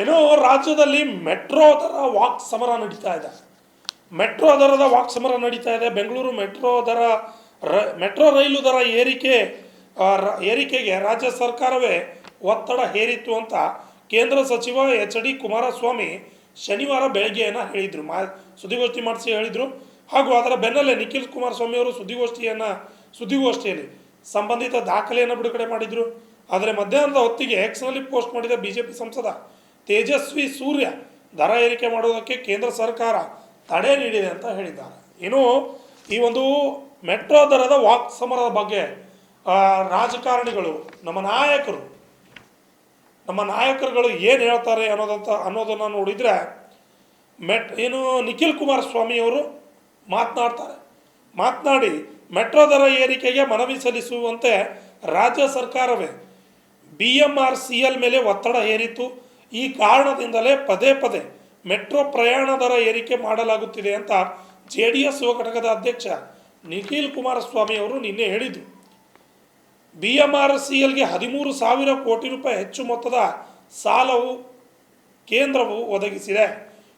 ಏನೋ ರಾಜ್ಯದಲ್ಲಿ ಮೆಟ್ರೋ ದರ ವಾಕ್ ಸಮರ ನಡೀತಾ ಇದೆ. ಮೆಟ್ರೋ ದರದ ವಾಕ್ ಸಮರ ನಡೀತಾ ಇದೆ. ಬೆಂಗಳೂರು ಮೆಟ್ರೋ ರೈಲು ದರ ಏರಿಕೆಗೆ ರಾಜ್ಯ ಸರ್ಕಾರವೇ ಒತ್ತಡ ಹೇರಿತ್ತು ಅಂತ ಕೇಂದ್ರ ಸಚಿವ ಎಚ್.ಡಿ. ಕುಮಾರಸ್ವಾಮಿ ಶನಿವಾರ ಬೆಳಗ್ಗೆಯನ್ನು ಹೇಳಿದರು. ಸುದ್ದಿಗೋಷ್ಠಿ ಮಾಡಿಸಿ ಹೇಳಿದರು. ಹಾಗೂ ಅದರ ಬೆನ್ನಲ್ಲೇ ನಿಖಿಲ್ ಕುಮಾರಸ್ವಾಮಿ ಅವರು ಸುದ್ದಿಗೋಷ್ಠಿಯಲ್ಲಿ ಸಂಬಂಧಿತ ದಾಖಲೆಯನ್ನು ಬಿಡುಗಡೆ ಮಾಡಿದರು. ಆದರೆ ಮಧ್ಯಾಹ್ನದ ಹೊತ್ತಿಗೆ ಎಕ್ಸ್ನಲ್ಲಿ ಪೋಸ್ಟ್ ಮಾಡಿದ ಬಿಜೆಪಿ ಸಂಸದ ತೇಜಸ್ವಿ ಸೂರ್ಯ ದರ ಏರಿಕೆ ಮಾಡುವುದಕ್ಕೆ ಕೇಂದ್ರ ಸರ್ಕಾರ ತಡೆ ನೀಡಿದೆ ಅಂತ ಹೇಳಿದ್ದಾರೆ. ಇನ್ನು ಈ ಒಂದು ಮೆಟ್ರೋ ದರದ ವಾಕ್ ಸಮರದ ಬಗ್ಗೆ ರಾಜಕಾರಣಿಗಳು, ನಮ್ಮ ನಾಯಕರುಗಳು ಏನು ಹೇಳ್ತಾರೆ ಅನ್ನೋದನ್ನು ನೋಡಿದರೆ ನಿಖಿಲ್ ಕುಮಾರಸ್ವಾಮಿ ಅವರು ಮಾತನಾಡಿ ಮೆಟ್ರೋ ದರ ಏರಿಕೆಗೆ ಮನವಿ ಸಲ್ಲಿಸುವಂತೆ ರಾಜ್ಯ ಸರ್ಕಾರವೇ BMRCL ಮೇಲೆ ಒತ್ತಡ ಹೇರಿತ್ತು. ಈ ಕಾರಣದಿಂದಲೇ ಪದೇ ಮೆಟ್ರೋ ಪ್ರಯಾಣ ದರ ಏರಿಕೆ ಮಾಡಲಾಗುತ್ತಿದೆ ಅಂತ JDS ಯುವ ಘಟಕದ ಅಧ್ಯಕ್ಷ ನಿಖಿಲ್ ಕುಮಾರಸ್ವಾಮಿ ಅವರು ನಿನ್ನೆ ಹೇಳಿದರು. BMRCLಗೆ 13,000 ಕೋಟಿ ರೂಪಾಯಿ ಹೆಚ್ಚು ಮೊತ್ತದ ಸಾಲವು ಕೇಂದ್ರವು ಒದಗಿಸಿದೆ.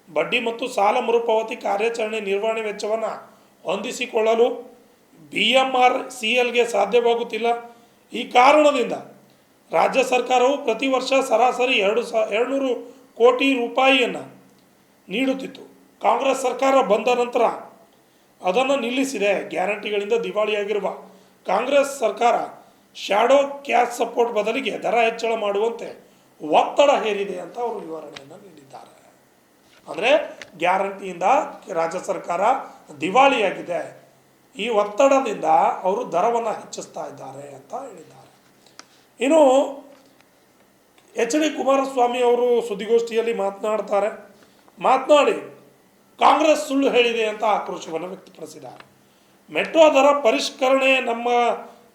ಬಡ್ಡಿ ಮತ್ತು ಸಾಲ ಮರುಪಾವತಿ ಕಾರ್ಯಾಚರಣೆ ನಿರ್ವಹಣೆ ವೆಚ್ಚವನ್ನು ಹೊಂದಿಸಿಕೊಳ್ಳಲು BMRCLಗೆ ಸಾಧ್ಯವಾಗುತ್ತಿಲ್ಲ. ಈ ಕಾರಣದಿಂದ ರಾಜ್ಯ ಸರ್ಕಾರವು ಪ್ರತಿ ವರ್ಷ ಸರಾಸರಿ 200 ಕೋಟಿ ರೂಪಾಯಿಯನ್ನು ನೀಡುತ್ತಿತ್ತು. ಕಾಂಗ್ರೆಸ್ ಸರ್ಕಾರ ಬಂದ ನಂತರ ಅದನ್ನು ನಿಲ್ಲಿಸಿದೆ. ಗ್ಯಾರಂಟಿಗಳಿಂದ ದಿವಾಳಿಯಾಗಿರುವ ಕಾಂಗ್ರೆಸ್ ಸರ್ಕಾರ ಶ್ಯಾಡೋ ಕ್ಯಾಶ್ ಸಪೋರ್ಟ್ ಬದಲಿಗೆ ದರ ಹೆಚ್ಚಳ ಮಾಡುವಂತೆ ಒತ್ತಡ ಹೇರಿದೆ ಅಂತ ಅವರು ವಿವರಣೆಯನ್ನು ನೀಡಿದ್ದಾರೆ. ಅಂದರೆ ಗ್ಯಾರಂಟಿಯಿಂದ ರಾಜ್ಯ ಸರ್ಕಾರ ದಿವಾಳಿಯಾಗಿದೆ. ಈ ಒತ್ತಡದಿಂದ ಅವರು ದರವನ್ನು ಹೆಚ್ಚಿಸ್ತಾ ಇದ್ದಾರೆ ಅಂತ ಹೇಳಿದ್ದಾರೆ. ಇನ್ನು ಎಚ್.ಡಿ. ಕುಮಾರಸ್ವಾಮಿ ಅವರು ಸುದ್ದಿಗೋಷ್ಠಿಯಲ್ಲಿ ಮಾತನಾಡಿ ಕಾಂಗ್ರೆಸ್ ಸುಳ್ಳು ಹೇಳಿದೆ ಅಂತ ಆಕ್ರೋಶವನ್ನು ವ್ಯಕ್ತಪಡಿಸಿದ್ದಾರೆ. ಮೆಟ್ರೋ ದರ ಪರಿಷ್ಕರಣೆ ನಮ್ಮ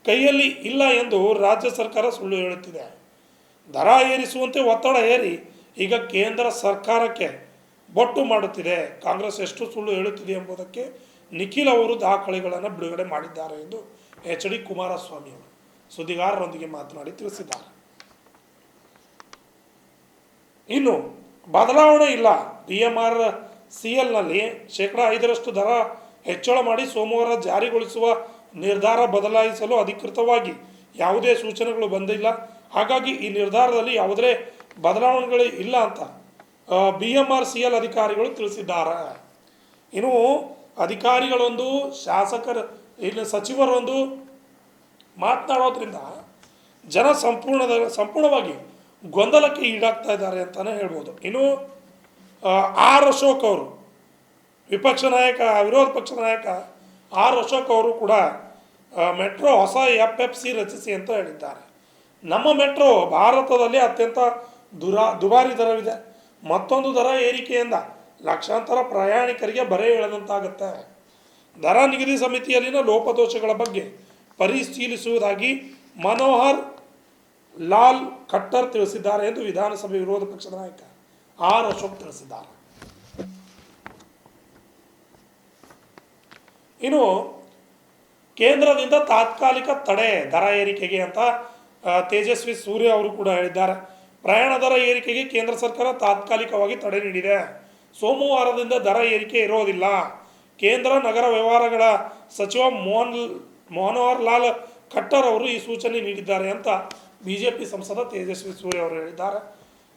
ಕೈಯಲ್ಲಿ ಇಲ್ಲ ಎಂದು ರಾಜ್ಯ ಸರ್ಕಾರ ಸುಳ್ಳು ಹೇಳುತ್ತಿದೆ. ದರ ಏರಿಸುವಂತೆ ಒತ್ತಡ ಹೇರಿ ಈಗ ಕೇಂದ್ರ ಸರ್ಕಾರಕ್ಕೆ ಬೊಟ್ಟು ಮಾಡುತ್ತಿದೆ. ಕಾಂಗ್ರೆಸ್ ಎಷ್ಟು ಸುಳ್ಳು ಹೇಳುತ್ತಿದೆ ಎಂಬುದಕ್ಕೆ ನಿಖಿಲ್ ಅವರು ದಾಖಲೆಗಳನ್ನು ಬಿಡುಗಡೆ ಮಾಡಿದ್ದಾರೆ ಎಂದು ಎಚ್.ಡಿ. ಕುಮಾರಸ್ವಾಮಿ ಅವರು ಸುದ್ದಿಗಾರರೊಂದಿಗೆ ಮಾತನಾಡಿ ತಿಳಿಸಿದ್ದಾರೆ. ಇನ್ನು ಬದಲಾವಣೆ ಇಲ್ಲ. BMRCLನಲ್ಲಿ 5% ದರ ಹೆಚ್ಚಳ ಮಾಡಿ ಸೋಮವಾರ ಜಾರಿಗೊಳಿಸುವ ನಿರ್ಧಾರ ಬದಲಾಯಿಸಲು ಅಧಿಕೃತವಾಗಿ ಯಾವುದೇ ಸೂಚನೆಗಳು ಬಂದಿಲ್ಲ. ಹಾಗಾಗಿ ಈ ನಿರ್ಧಾರದಲ್ಲಿ ಯಾವುದೇ ಬದಲಾವಣೆಗಳು ಇಲ್ಲ ಅಂತ BMRCL ಅಧಿಕಾರಿಗಳು ತಿಳಿಸಿದ್ದಾರೆ. ಇನ್ನು ಅಧಿಕಾರಿಗಳೊಂದು ಸಚಿವರೊಂದು ಮಾತನಾಡೋದ್ರಿಂದ ಜನ ಸಂಪೂರ್ಣವಾಗಿ ಗೊಂದಲಕ್ಕೆ ಈಡಾಗ್ತಾ ಇದ್ದಾರೆ ಅಂತಲೇ ಹೇಳ್ಬೋದು. ಇನ್ನು ಅಶೋಕ್ ಅವರು ವಿರೋಧ ಪಕ್ಷ ನಾಯಕ ಅಶೋಕ್ ಅವರು ಕೂಡ ಮೆಟ್ರೋ ಹೊಸ FFC ರಚಿಸಿ ಅಂತ ಹೇಳಿದ್ದಾರೆ. ನಮ್ಮ ಮೆಟ್ರೋ ಭಾರತದಲ್ಲಿ ಅತ್ಯಂತ ದುಬಾರಿ ದರವಿದೆ. ಮತ್ತೊಂದು ದರ ಏರಿಕೆಯಿಂದ ಲಕ್ಷಾಂತರ ಪ್ರಯಾಣಿಕರಿಗೆ ಬರೆ ಎಳೆದಂತಾಗುತ್ತೆ. ದರ ನಿಗದಿ ಸಮಿತಿಯಲ್ಲಿನ ಲೋಪದೋಷಗಳ ಬಗ್ಗೆ ಪರಿಶೀಲಿಸುವುದಾಗಿ ಮನೋಹರ್ ಲಾಲ್ ಖಟ್ಟರ್ ತಿಳಿಸಿದ್ದಾರೆ ಎಂದು ವಿಧಾನಸಭೆ ವಿರೋಧ ಪಕ್ಷದ ನಾಯಕ ಅಶೋಕ್ ತಿಳಿಸಿದ್ದಾರೆ. ಇನ್ನು ಕೇಂದ್ರದಿಂದ ತಾತ್ಕಾಲಿಕ ತಡೆ ದರ ಏರಿಕೆಗೆ ಅಂತ ತೇಜಸ್ವಿ ಸೂರ್ಯ ಅವರು ಕೂಡ ಹೇಳಿದ್ದಾರೆ. ಪ್ರಯಾಣ ದರ ಏರಿಕೆಗೆ ಕೇಂದ್ರ ಸರ್ಕಾರ ತಾತ್ಕಾಲಿಕವಾಗಿ ತಡೆ ನೀಡಿದೆ. ಸೋಮವಾರದಿಂದ ದರ ಏರಿಕೆ ಇರೋದಿಲ್ಲ. ಕೇಂದ್ರ ನಗರ ವ್ಯವಹಾರಗಳ ಸಚಿವ ಮನೋಹರ್ ಲಾಲ್ ಖಟ್ಟರ್ ಅವರು ಈ ಸೂಚನೆ ನೀಡಿದ್ದಾರೆ ಅಂತ ಬಿಜೆಪಿ ಸಂಸದ ತೇಜಸ್ವಿ ಸೂರ್ಯ ಅವರು ಹೇಳಿದ್ದಾರೆ.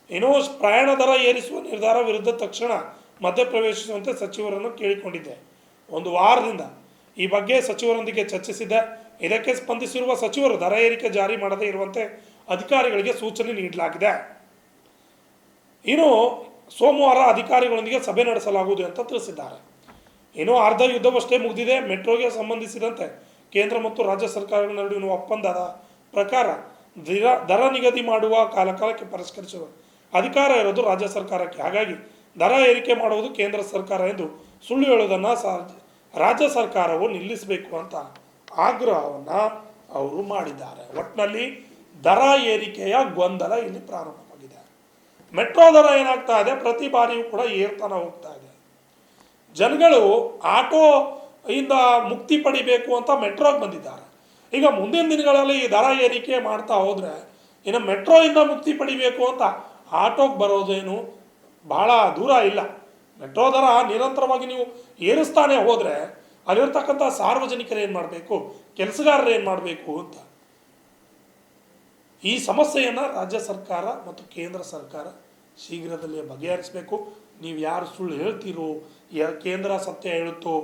ಇನ್ನು ಪ್ರಯಾಣ ದರ ಏರಿಸುವ ನಿರ್ಧಾರ ವಿರುದ್ಧ ತಕ್ಷಣ ಮಧ್ಯಪ್ರವೇಶಿಸುವಂತೆ ಸಚಿವರನ್ನು ಕೇಳಿಕೊಂಡಿದ್ದೆ. ಒಂದು ವಾರದಿಂದ ಈ ಬಗ್ಗೆ ಸಚಿವರೊಂದಿಗೆ ಚರ್ಚಿಸಿದ್ದೆ. ಇದಕ್ಕೆ ಸ್ಪಂದಿಸಿರುವ ಸಚಿವರು ದರ ಏರಿಕೆ ಜಾರಿ ಮಾಡದೇ ಇರುವಂತೆ ಅಧಿಕಾರಿಗಳಿಗೆ ಸೂಚನೆ ನೀಡಲಾಗಿದೆ. ಇನ್ನು ಸೋಮವಾರ ಅಧಿಕಾರಿಗಳೊಂದಿಗೆ ಸಭೆ ನಡೆಸಲಾಗುವುದು ಅಂತ ತಿಳಿಸಿದ್ದಾರೆ. ಇನ್ನು ಅರ್ಧ ಯುದ್ಧವಷ್ಟೇ ಮುಗಿದಿದೆ. ಮೆಟ್ರೋಗೆ ಸಂಬಂಧಿಸಿದಂತೆ ಕೇಂದ್ರ ಮತ್ತು ರಾಜ್ಯ ಸರ್ಕಾರಗಳ ನಡುವಿನ ಒಪ್ಪಂದದ ಪ್ರಕಾರ ದರ ನಿಗದಿ ಮಾಡುವ ಕಾಲಕಾಲಕ್ಕೆ ಪರಿಷ್ಕರಿಸುವ ಅಧಿಕಾರ ಇರೋದು ರಾಜ್ಯ ಸರ್ಕಾರಕ್ಕೆ. ಹಾಗಾಗಿ ದರ ಏರಿಕೆ ಮಾಡುವುದು ಕೇಂದ್ರ ಸರ್ಕಾರ ಎಂದು ಸುಳ್ಳು ಹೇಳುವುದನ್ನು ರಾಜ್ಯ ಸರ್ಕಾರವು ನಿಲ್ಲಿಸಬೇಕು ಅಂತ ಆಗ್ರಹವನ್ನು ಅವರು ಮಾಡಿದ್ದಾರೆ. ಒಟ್ಟಿನಲ್ಲಿ ದರ ಏರಿಕೆಯ ಗೊಂದಲ ಇಲ್ಲಿ ಪ್ರಾರಂಭವಾಗಿದೆ. ಮೆಟ್ರೋ ದರ ಏನಾಗ್ತಾ ಇದೆ, ಪ್ರತಿ ಬಾರಿಯೂ ಕೂಡ ಏರ್ತಾನೆ ಹೋಗ್ತಾ ಇದೆ. ಜನಗಳು ಆಟೋ ಇಂದ ಮುಕ್ತಿ ಪಡಿಬೇಕು ಅಂತ ಮೆಟ್ರೋಗೆ ಬಂದಿದ್ದಾರೆ. ಈಗ ಮುಂದಿನ ದಿನಗಳಲ್ಲಿ ಈ ದರ ಏರಿಕೆ ಮಾಡ್ತಾ ಹೋದರೆ ಇನ್ನು ಮೆಟ್ರೋ ಇಂದ ಮುಕ್ತಿ ಪಡಿಬೇಕು ಅಂತ ಆಟೋಗೆ ಬರೋದೇನು ಭಾಳ ದೂರ ಇಲ್ಲ. ಮೆಟ್ರೋ ದರ ನಿರಂತರವಾಗಿ ನೀವು ಏರಿಸ್ತಾನೆ ಹೋದರೆ ಅಲ್ಲಿರ್ತಕ್ಕಂಥ ಸಾರ್ವಜನಿಕರು ಏನು ಮಾಡಬೇಕು, ಕೆಲಸಗಾರರು ಏನು ಮಾಡಬೇಕು ಅಂತ. ಈ ಸಮಸ್ಯೆಯನ್ನು ರಾಜ್ಯ ಸರ್ಕಾರ ಮತ್ತು ಕೇಂದ್ರ ಸರ್ಕಾರ ಶೀಘ್ರದಲ್ಲೇ ಬಗೆಹರಿಸಬೇಕು. ನೀವು ಯಾರು ಸುಳ್ಳು ಹೇಳ್ತೀರೋ, ಕೇಂದ್ರ ಸತ್ಯ ಹೇಳುತ್ತೋ,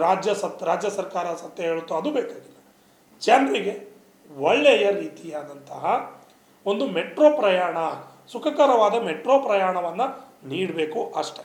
ರಾಜ್ಯ ಸರ್ಕಾರ ಸತ್ಯ ಹೇಳುತ್ತೋ ಅದು ಬೇಕಾಗಿಲ್ಲ. ಜನರಿಗೆ ಒಳ್ಳೆಯ ರೀತಿಯಾದಂತಹ ಒಂದು ಮೆಟ್ರೋ ಪ್ರಯಾಣ, ಸುಖಕರವಾದ ಮೆಟ್ರೋ ಪ್ರಯಾಣವನ್ನು ನೀಡಬೇಕು ಅಷ್ಟೆ.